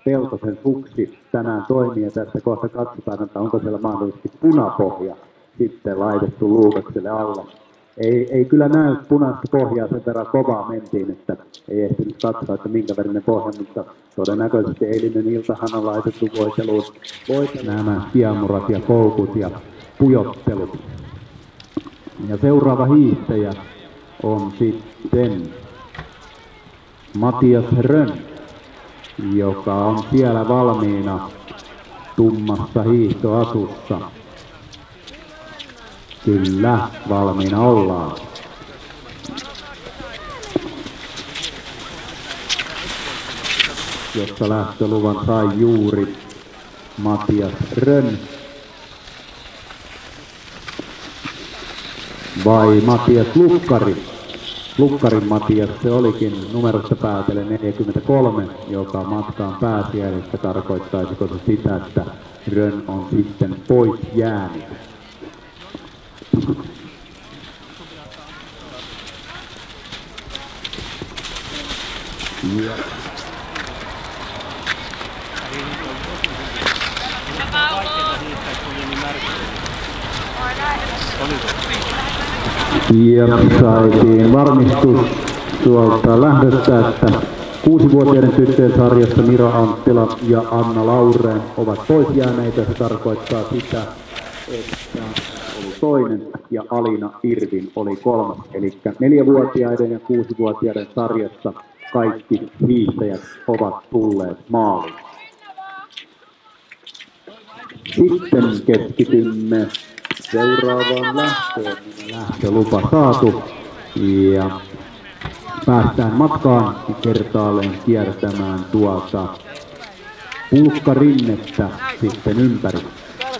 Peltosen suksi tänään toimii ja tässä kohta katsotaan, että onko siellä mahdollisesti punapohja sitten laitettu Luukakselle alle. Ei kyllä näy punaista pohjaa, sen verran kovaa mentiin, että ei ehtinyt katsoa, että minkä värinen pohja, mutta todennäköisesti eilinen iltahan on laitettu voiteluun nämä kiemurat ja koukut ja pujottelut. Ja seuraava hiihtäjä on sitten Matias Rönn, joka on siellä valmiina tummassa hiihtoasussa. Kyllä, valmiina ollaan. Jossa lähtöluvan sai juuri Matias Rönn. Vai Matias Lukkari? Lukkarin Matias se olikin numerosta päätellen 43, joka matkaan pääsi, eli tarkoittaisiko se sitä, että Rönn on sitten pois jäänyt. Ja saitiin varmistus tuolta lähdöstä, että 6-vuotiaiden tyttöjen sarjassa Mira Anttila ja Anna Laureen ovat pois jääneitä. Se tarkoittaa sitä, että oli toinen ja Alina Irvin oli kolmas. Eli 4-vuotiaiden ja 6-vuotiaiden sarjassa kaikki hiihtäjät ovat tulleet maaliin. Sitten keskitymme seuraavaan lähtöön. Lähtölupa saatu ja päästään matkaan kertaalleen kiertämään tuolta pulkkarinnettä sitten ympäri.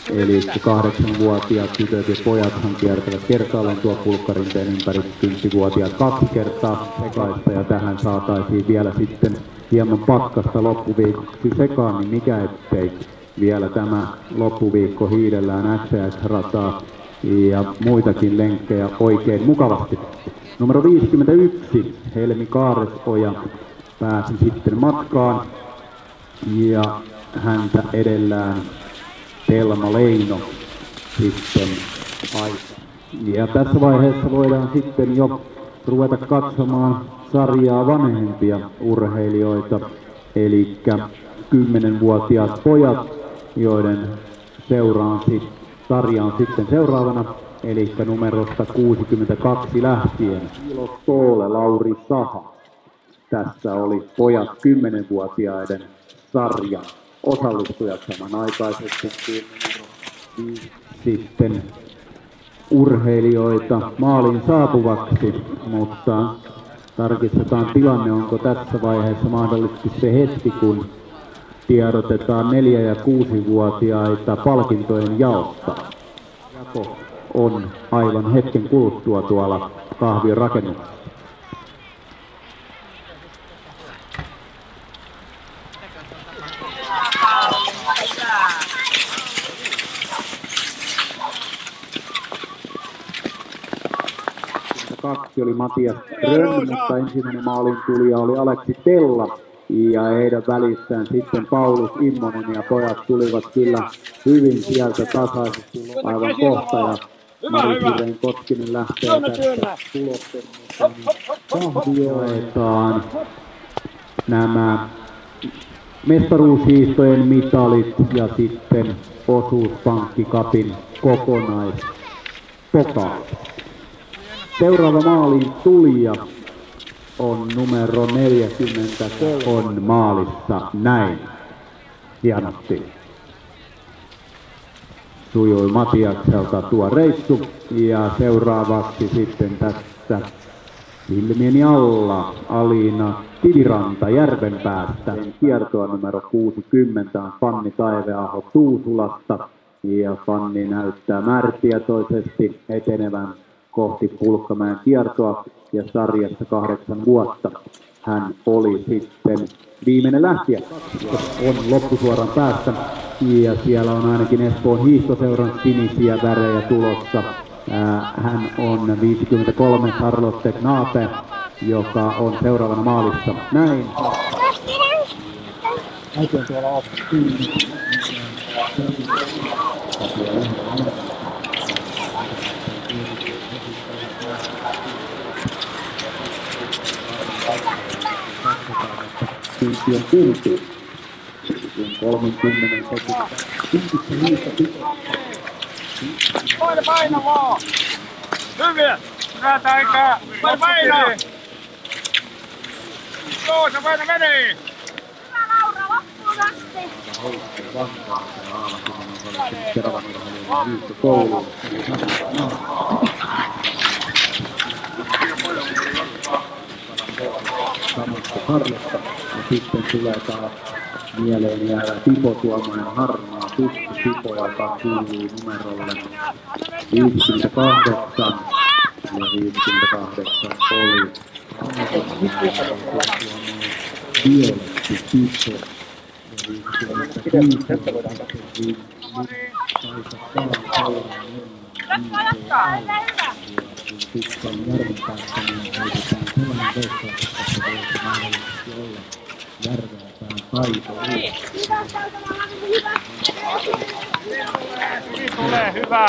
Eli 8-vuotiaat tytöt ja pojathan kiertävät kertaalleen tuo pulkkarinteen ympäri, 10-vuotiaat 2 kertaa sekaista ja tähän saataisiin vielä sitten hieman pakkasta loppuviikoksi sekaan, niin mikä ettei vielä tämä loppuviikko hiidellään XS-rataa ja muitakin lenkkejä oikein mukavasti. Numero 51, Helmi Kaaresoja, pääsi sitten matkaan ja häntä edellään Telma Leino sitten aika. Ja tässä vaiheessa voidaan sitten jo ruveta katsomaan sarjaa vanhempia urheilijoita, eli 10-vuotiaat pojat, joiden sarja on sitten seuraavana, eli numerosta 62 lähtien. Toole Lauri Saha. Tässä oli pojat 10-vuotiaiden sarjan osallistujat samanaikaisesti. Sitten urheilijoita maaliin saapuvaksi, mutta tarkistetaan tilanne, onko tässä vaiheessa mahdollisesti se hetki, kun tiedotetaan 4- ja 6-vuotiaita palkintojen jaosta. Jako on aivan hetken kuluttua tuolla kahvion rakennuksessa. Kaksi oli Matias Rönn, mutta ensimmäinen maalin tulija oli Aleksi Tella. Ja heidän välissään sitten Paulus Immonen ja pojat tulivat kyllä hyvin sieltä tasaisesti aivan kohta. Ja Mari Kotkinen lähtee tästä tulosten kahvioetaan nämä mestaruushiihtojen mitalit ja sitten osuuspankkikapin kokonaispokaalit. Seuraava maaliin tulija on numero 40, on maalissa näin. Hienosti. Sujui Matiakselta tuo reissu ja seuraavaksi sitten tässä silmieni alla Alina Kiviranta Järvenpäästä. Kiertoa numero 60 on Fanni Taiveaho Tuusulasta ja Fanni näyttää määrätietoisesti etenevän kohti Pulkkamäen kiertoa ja sarjassa 8 vuotta. Hän oli sitten viimeinen lähtijä. On loppusuoran päästä ja siellä on ainakin Espoon hiihtoseuran sinisiä värejä tulossa. Hän on 53 Charlotte Knape, joka on seuraavana maalissa. Näin. Äiti on tuolla off. Tunti on tunti. 30 sekuntia. Paina vaan! Hyviä! Hyvät aikaa! Paina! Joo, se menee! Hyvä Laura, loppuun asti! Samasta harjasta ja sitten tulee taas mieleen jäävä Tipo Tuomainen harmaa tukki Tipo, joka kuuluu numerolle 58 ja 58 oli Violetti Tipo ja 55 sitten järven päästä niin heitetään sellainen veikkaus, että se voisi mahdollisesti olla järven päin taito. Tulee hyvä!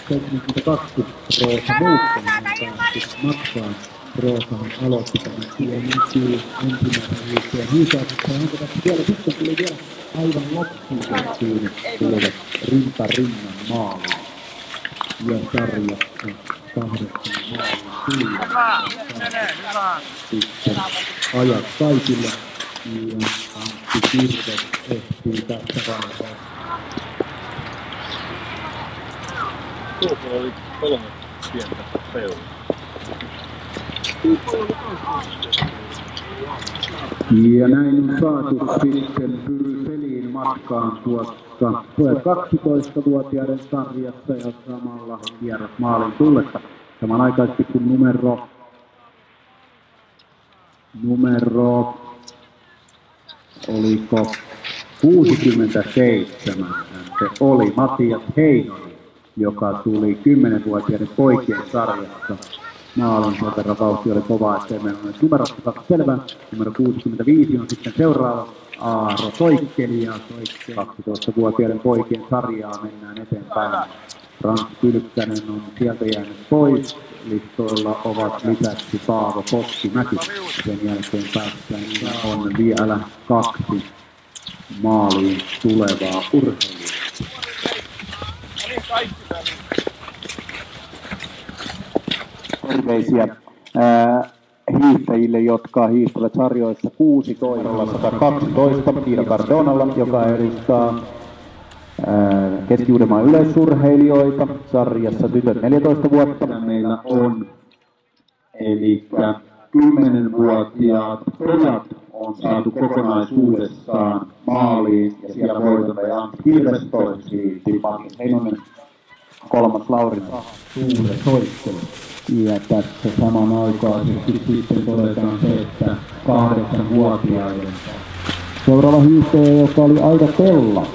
72 Roosa muuttaminen päästi matkaan. Roosahan aloitti tämän tien ensimmäisen liikkeen hiisaatusta. Onko tässä vielä sitten tuli vielä aivan loppuun siinä tulevat rinta rinnan maaliin. Ja sarjassa 8 maaliin Hyvä! sitten ajat kaikille. Ja Antti Kirves ehtii tässä vaiheessa. Tuolla oli 3 pientä peulua. Ja näin on saatu sitten Pylyseliin matkaan tuossa 12-vuotiaiden sarjassa ja samalla kierros maalin tullessa. Samanaikaisesti kun numero oliko 67, se oli Matias Heinonen, joka tuli 10-vuotiaiden poikien sarjassa. Maalin sen verran vauhti oli kova, ettei meillä ole numerosta saatu selvää. Numero 65 on sitten seuraava Aaro Soikkeli ja 12-vuotiaiden poikien sarjaa mennään eteenpäin. Frans Pylkkänen on sieltä jäänyt pois. Listoilla ovat lisäksi Paavo Koskimäki. Sen jälkeen päästään ja on vielä 2 maaliin tulevaa urheilijaa. Terveisiä hiihtäjille, jotka hiihtävät sarjoissa 16-112 Iiro Cardonalla, joka edustaa Keski-Uudenmaan yleisurheilijoita sarjassa tytöt 14 vuotta. Meillä on, eli 10-vuotiaat pojat on saatu kokonaisuudessaan maaliin ja siellä voitolla Antti Kirves, toiseksi Matias Heinonen, 3. Lauri Suure Soikkeli. Ja tässä samanaikaisesti sitten todetaan se, että 8-vuotiaiden seuraava hiihtäjä, joka oli Aida Tella.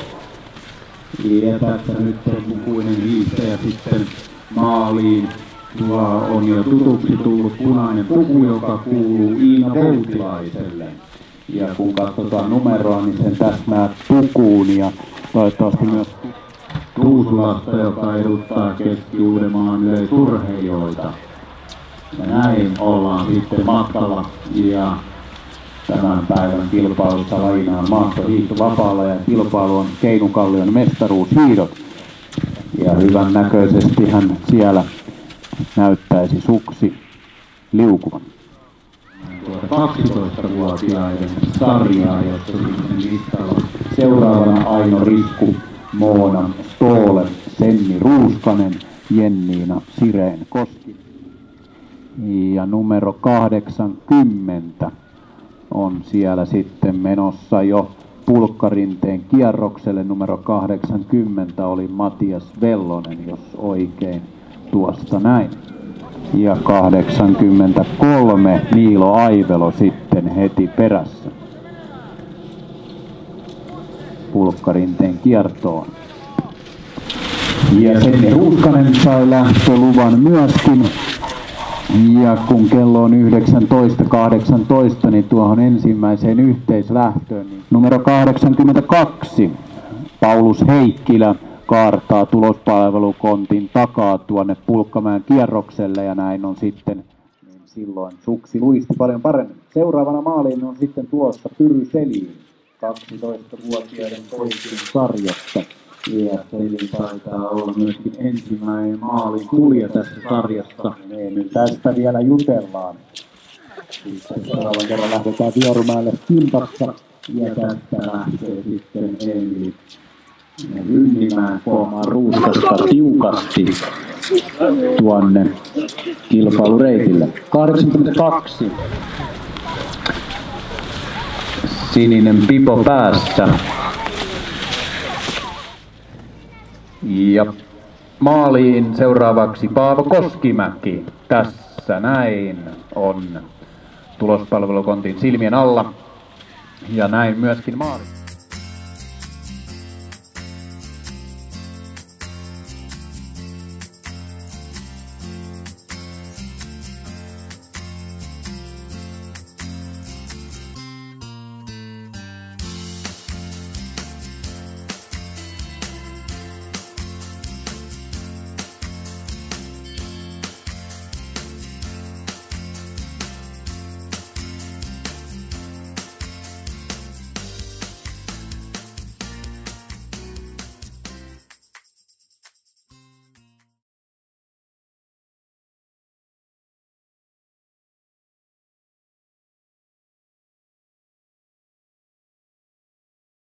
Ja tässä nyt on lukuinen hiihtäjä sitten maaliin. Tuo on jo tutuksi tullut punainen puku, joka kuuluu Iina Voutilaiselle. Ja kun katsotaan numeroa, niin sen täsmää pukuun ja toivottavasti myös Tuusulasta, joka edustaa Keski-Uudenmaan yleisurheilijoita. Ja näin ollaan sitten matkalla ja tämän päivän kilpailussa lainaan maastohiihto vapaalla ja kilpailu on Keinukallion mestaruushiidot. Ja hyvän näköisesti hän siellä näyttäisi suksi liukuvan. 12-vuotiaiden sarjaa, jossa sitten listalla seuraavana Aino Risku, Moona Stoole, Senni Ruuskanen, Jenniina Sireen Koski. Ja numero 80 on siellä sitten menossa jo pulkkarinteen kierrokselle. Numero 80 oli Matias Vellonen, jos oikein tuosta näin. Ja 83 Niilo Aivelo sitten heti perässä pulkkarinteen kiertoon. Ja Senni Ruuskanen sai lähtöluvan myöskin. Ja kun kello on 19.18, niin tuohon ensimmäiseen yhteislähtöön, niin numero 82, Paulus Heikkilä, kaartaa tulospalvelukontin takaa tuonne Pulkkamäen kierrokselle ja näin on sitten, niin silloin suksi luisti paljon paremmin. Seuraavana maaliin on sitten tuossa Pyry Selin, 12-vuotiaiden poikien sarjassa. Ja Selin taitaa olla myöskin ensimmäinen maalin tulija tässä sarjassa. Me tästä vielä jutellaan. Sitten seuraavan kerran lähdetään Vierumäelle Kimpassa ja tästä lähtee sitten Emili Rynnimään kohmaan Ruuskasta tiukasti tuonne kilpailureitille. 82. Sininen pipo päässä. Ja maaliin seuraavaksi Paavo Koskimäki. Tässä näin on tulospalvelukontin silmien alla. Ja näin myöskin maali.